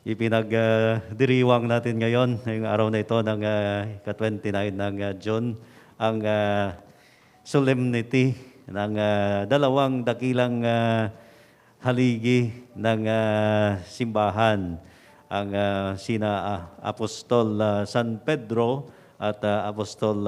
ipinagdiriwang natin ngayon, ngayong araw na ito ng ika-29 ng June, ang solemnity ng dalawang dakilang haligi ng simbahan, ang sina Apostol San Pedro at Apostol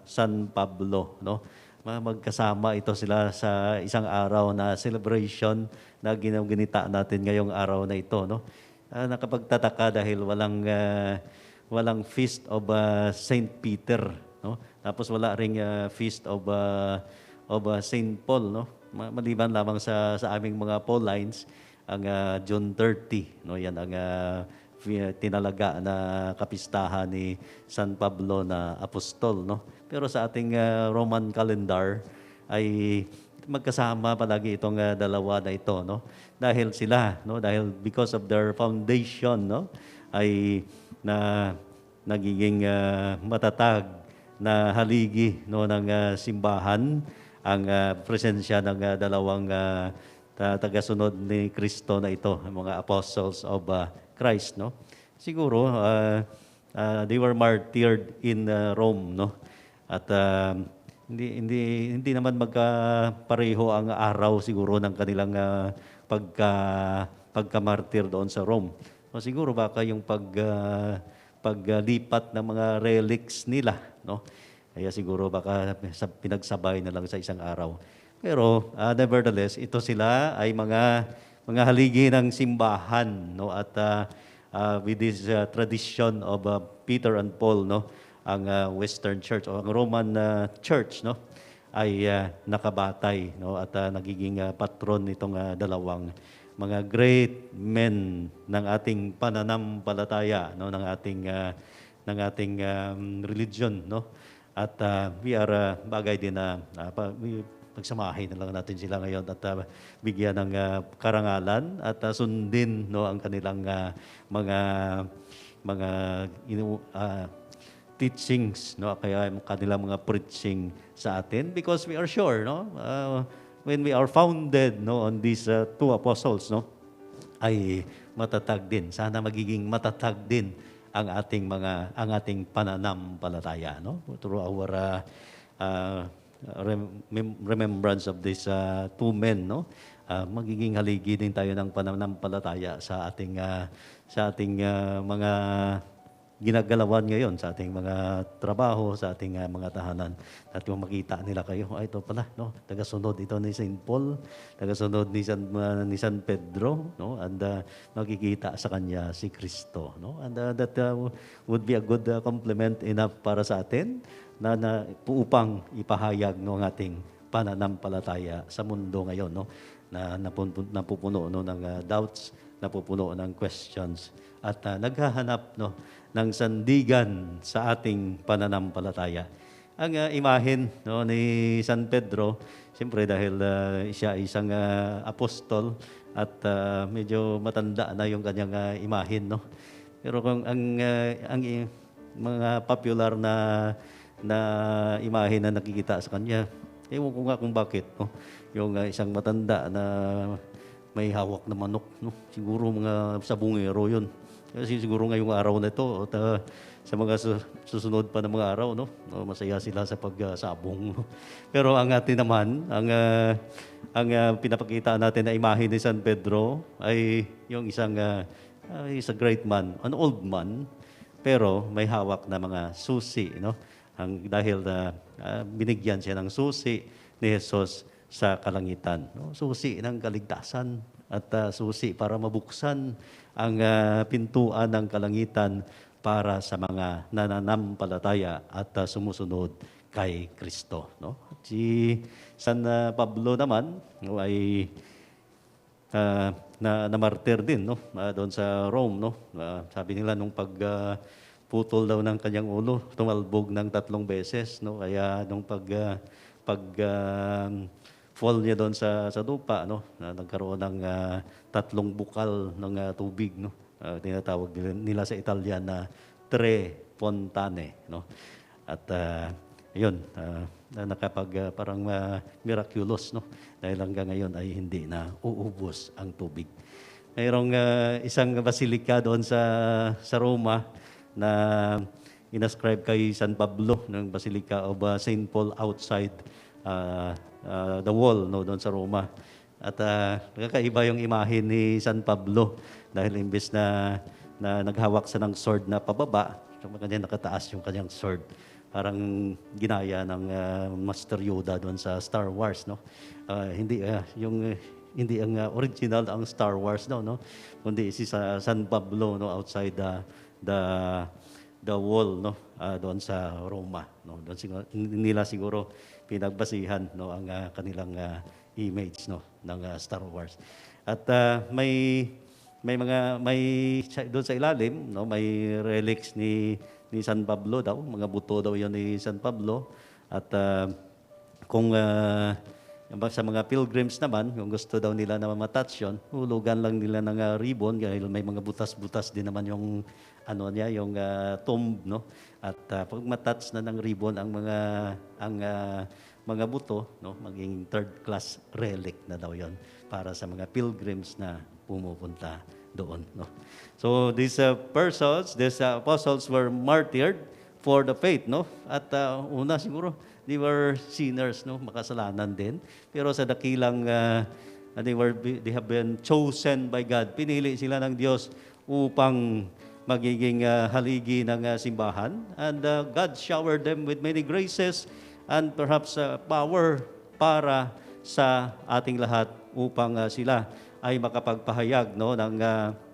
San Pablo, no? Magkasama ito sila sa isang araw na celebration na ginita natin ngayong araw na ito, no? Nakapagtataka dahil walang feast of Saint Peter, no? Tapos wala ring feast of Saint Paul, no? Maliban lamang sa aming mga Paulines, ang June 30, no? Yan ang tinalaga na kapistahan ni San Pablo na apostol, no? Pero sa ating Roman calendar ay magkasama palagi itong dalawa na ito, no? Dahil sila, no, dahil because of their foundation, no, ay nagiging matatag na haligi, no, ng simbahan ang presensya ng dalawang tagasunod ni Kristo na ito, ang mga apostles of Christ, no. Siguro they were martyred in Rome, no. At hindi naman magkapareho ang araw siguro ng kanilang pagkamartir doon sa Rome. O siguro baka yung paglipat ng mga relics nila, no? Kaya siguro baka pinagsabay na lang sa isang araw. Pero nevertheless, ito sila ay mga haligi ng simbahan, no? At with this tradition of Peter and Paul, no, ang Western Church o ang Roman Church, no, ay nakabatay, no, at nagiging patron nitong dalawang mga great men ng ating pananampalataya, no, ng ating religion, no. At we are bagay din na pagsamahin na lang natin sila ngayon at bigyan ng karangalan at sundin, no, ang kanilang mga teachings, no, kaya kanilang mga preaching sa atin, because we are sure, no, when we are founded, no, on these two apostles, no, ay matatag din. Sana magiging matatag din ang ating pananampalataya, no, through our remembrance of these two men, no. Magiging haligi din tayo ng pananampalataya sa ating mga ginagalawan ngayon, sa ating mga trabaho, sa ating mga tahanan. At yung makita nila kayo, ito pala, no, tagasunod ito ni Saint Paul, tagasunod ni San Pedro, no, and makikita sa kanya si Kristo, no, and that would be a good compliment enough para sa atin na upang ipahayag ng ating pananampalataya sa mundo ngayon, no, na napupuno, no, ng doubts, napupuno ng questions, at naghahanap, no, ng sandigan sa ating pananampalataya. Ang imahen, no, ni San Pedro, siyempre dahil siya isang apostol at medyo matanda na yung kanyang imahen, no. Pero kung ang mga popular na imahe na nakikita sa kanya, ewan ko nga kung bakit, no, yung isang matanda na may hawak na manok, no, siguro mga sabungero yun. Kasi siguro ngayong araw na ito at sa mga susunod pa ng mga araw, no, masaya sila sa pagsabong. Pero ang atin naman, ang pinapakita natin na imahe ni San Pedro ay yung isang he's a great man, an old man, pero may hawak na mga susi, no? Dahil binigyan siya ng susi ni Jesus sa kalangitan, no? Susi ng kaligtasan at susi para mabuksan ang pintuan ng kalangitan para sa mga nananampalataya at sumusunod kay Kristo, no? Si San Pablo naman, no, ay namartir din, no, doon sa Rome, no. Sabi nila nung putol daw ng kanyang ulo, tumalbog ng 3 beses, no. Kaya nung fall niya doon sa lupa, no, nagkaroon ng 3 bukal ng tubig, no. Tinatawag nila sa Italian na tre fontane, no. At yun, parang miraculous, no, dahil hanggang ngayon ay hindi na uubos ang tubig. mayroong isang basilika doon sa Roma na inascribe kay San Pablo, ng Basilica of St. Paul outside the wall, no, doon sa Roma. At nakakaiba yung imahe ni San Pablo dahil imbes na naghawak siya ng sword na pababa, kanya nakataas yung kanyang sword. Parang ginaya ng Master Yoda doon sa Star Wars, no? Hindi ang original ang Star Wars, no? Kundi si San Pablo, no, outside the wall, no, doon sa Roma, no. Doon nila siguro pinagbasihan, no, ang kanilang image, no, ng Star Wars. At may doon sa ilalim, no, may relics ni San Pablo daw, mga buto daw 'yon ni San Pablo. At kung sa mga pilgrims naman, kung gusto daw nila na ma-touch 'yon, hulugan lang nila ng ribbon dahil may mga butas-butas din naman yung yung tomb, no. At pag ma-touch na ng ribbon ang mga buto, no, maging third class relic na daw 'yon para sa mga pilgrims na pumupunta doon, no. So these persons, these apostles were martyred for the faith, no. At una siguro they were sinners, no, makasalanan din. Pero sa dakilang they have been chosen by God. Pinili sila ng Diyos upang magiging haligi ng simbahan, and God showered them with many graces and perhaps power para sa ating lahat upang sila ay makapagpahayag, no, ng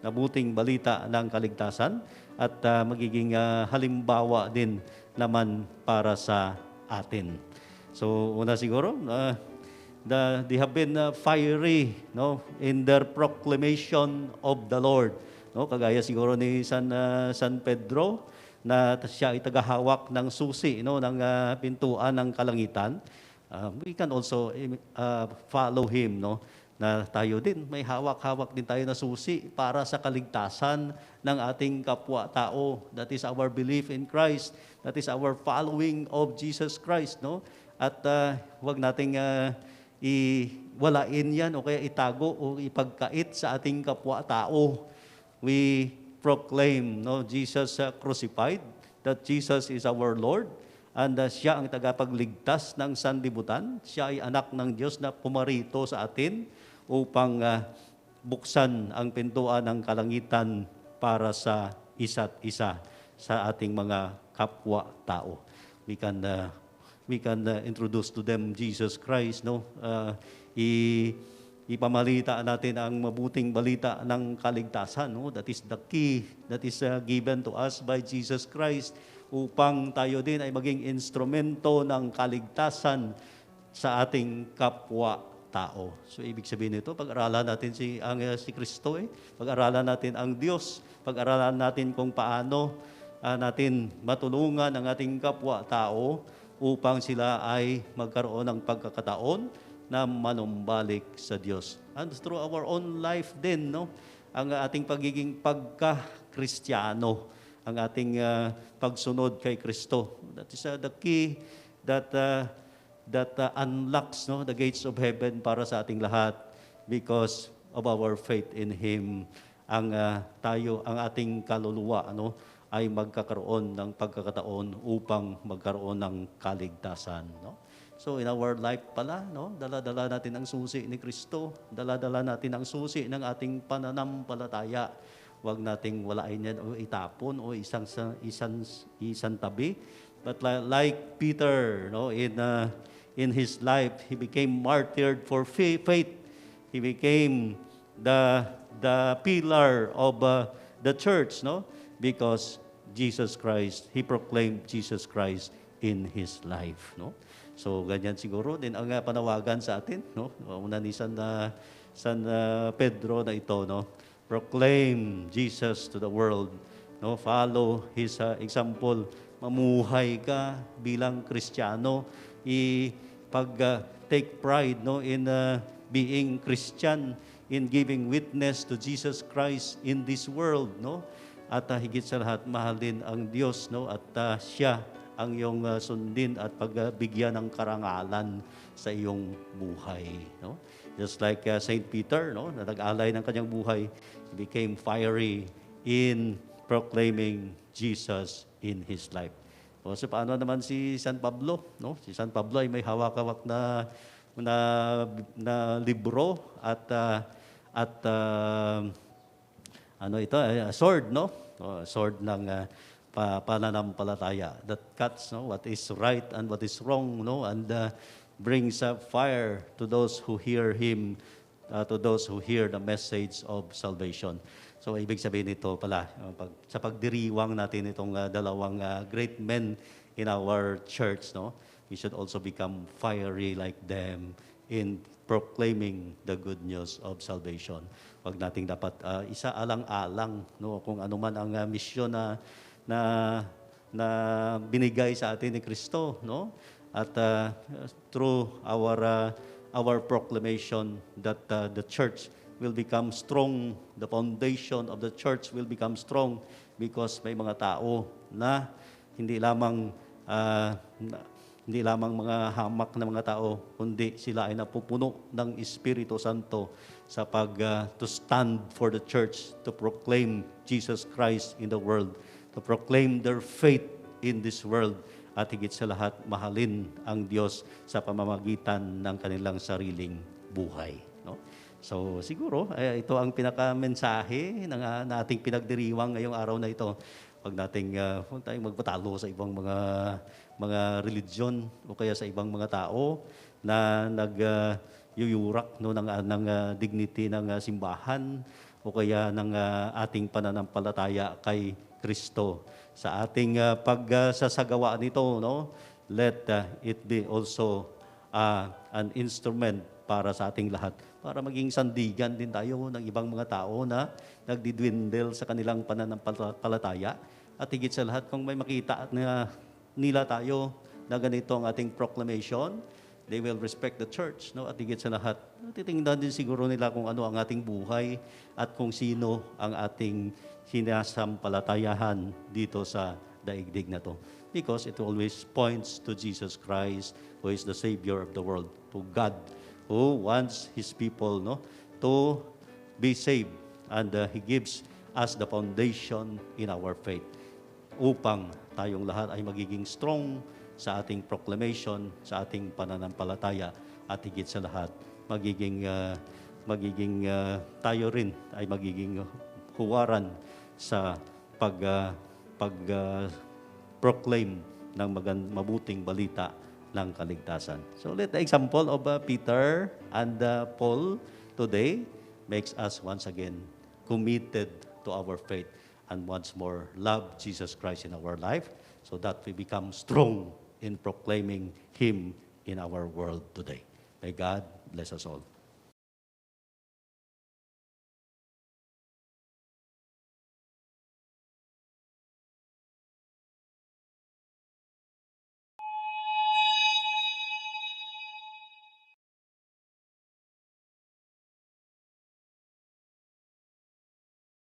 mabuting balita ng kaligtasan at magiging halimbawa din naman para sa atin. So una siguro, they have been fiery, no, in their proclamation of the Lord, no, kagaya siguro ni San Pedro na siya ay tagahawak ng susi, no, ng pintuan ng kalangitan. We can also follow him, no, na tayo din may hawak-hawak din tayo na susi para sa kaligtasan ng ating kapwa-tao. That is our belief in Christ. That is our following of Jesus Christ, no? At huwag nating iwalain yan o kaya itago o ipagkait sa ating kapwa-tao. We proclaim, no, Jesus crucified, that Jesus is our Lord, and siya ang tagapagligtas ng sanlibutan. Siya ay anak ng Diyos na pumarito sa atin upang buksan ang pintuan ng kalangitan para sa isa't isa sa ating mga kapwa-tao. We can introduce to them Jesus Christ, no? Ipamalita natin ang mabuting balita ng kaligtasan, no? That is the key that is given to us by Jesus Christ upang tayo din ay maging instrumento ng kaligtasan sa ating kapwa-tao. So ibig sabihin nito, pag-aralan natin si Kristo, pag-aralan natin ang Diyos, pag-aralan natin kung paano natin matulungan ang ating kapwa-tao upang sila ay magkaroon ng pagkakataon na manumbalik sa Diyos. And through our own life din, no, ang ating pagiging pagka-Kristiyano, ang ating pagsunod kay Kristo. That is the key that unlocks, no, the gates of heaven para sa ating lahat because of our faith in Him. Ang ating kaluluwa, no, ay magkakaroon ng pagkakataon upang magkaroon ng kaligtasan, no. So in our life pala, no, dala-dala natin ang susi ni Kristo, dala-dala natin ang susi ng ating pananampalataya. Huwag nating walain yan o itapon o isang tabi. But like Peter, no, in his life, he became martyred for faith. He became the pillar of the church, no, because Jesus Christ, he proclaimed Jesus Christ in his life, no. So ganyan siguro din ang panawagan sa atin, no. Una ni San Pedro na ito, no. Proclaim Jesus to the world, no. Follow his example. Mamuhay ka bilang Kristiyano. Take pride, no, in being Christian, in giving witness to Jesus Christ in this world, no. At higit sa lahat, mahal din ang Diyos, no, at siya ang iyong sundin at pagbigyan ng karangalan sa iyong buhay, no? Just like Saint Peter, no, na nag-alay ng kanyang buhay, he became fiery in proclaiming Jesus in his life. O so paano naman si San Pablo, no? Si San Pablo ay may hawak-hawak na libro at ano ito, sword, no? Sword ng pananampalataya that cuts, no, what is right and what is wrong, no, and brings fire to those who hear him, to those who hear the message of salvation. So ibig sabihin nito pala, sa pagdiriwang natin itong dalawang great men in our church, no, we should also become fiery like them in proclaiming the good news of salvation. Wag nating dapat isaalang-alang, no, kung ano man ang misyon na binigay sa atin ni Kristo, no? At through our proclamation that the church will become strong, the foundation of the church will become strong because may mga tao na hindi lamang mga hamak na mga tao, kundi sila ay napupuno ng Espiritu Santo sa to stand for the church, to proclaim Jesus Christ in the world, to proclaim their faith in this world, at higit sa lahat, mahalin ang Diyos sa pamamagitan ng kanilang sariling buhay, no? So siguro, ito ang pinaka-mensahe ng ating pinagdiriwang ngayong araw na ito. Huwag tayong magpatalo sa ibang mga religion o kaya sa ibang mga tao na yuyurak, no, ng dignity ng simbahan o kaya ng ating pananampalataya kay Kristo. Sa ating pagsasagawa nito, no, let it be also an instrument para sa ating lahat, para maging sandigan din tayo ng ibang mga tao na nagdidwindle sa kanilang pananampalataya. At higit sa lahat, kung may makita na nila tayo na ganito ang ating proclamation, they will respect the church, no? At higit sa lahat, titingnan din siguro nila kung ano ang ating buhay at kung sino ang ating sinasampalatayahan dito sa daigdig na to. Because it always points to Jesus Christ, who is the Savior of the world, to God, who wants His people, no, to be saved. And He gives us the foundation in our faith upang tayong lahat ay magiging strong sa ating proclamation, sa ating pananampalataya, at higit sa lahat, magiging tayo rin ay magiging huwaran sa proclaim ng mabuting balita ng kaligtasan. So let the example of Peter and Paul today makes us once again committed to our faith and once more love Jesus Christ in our life so that we become strong in proclaiming Him in our world today. May God bless us all.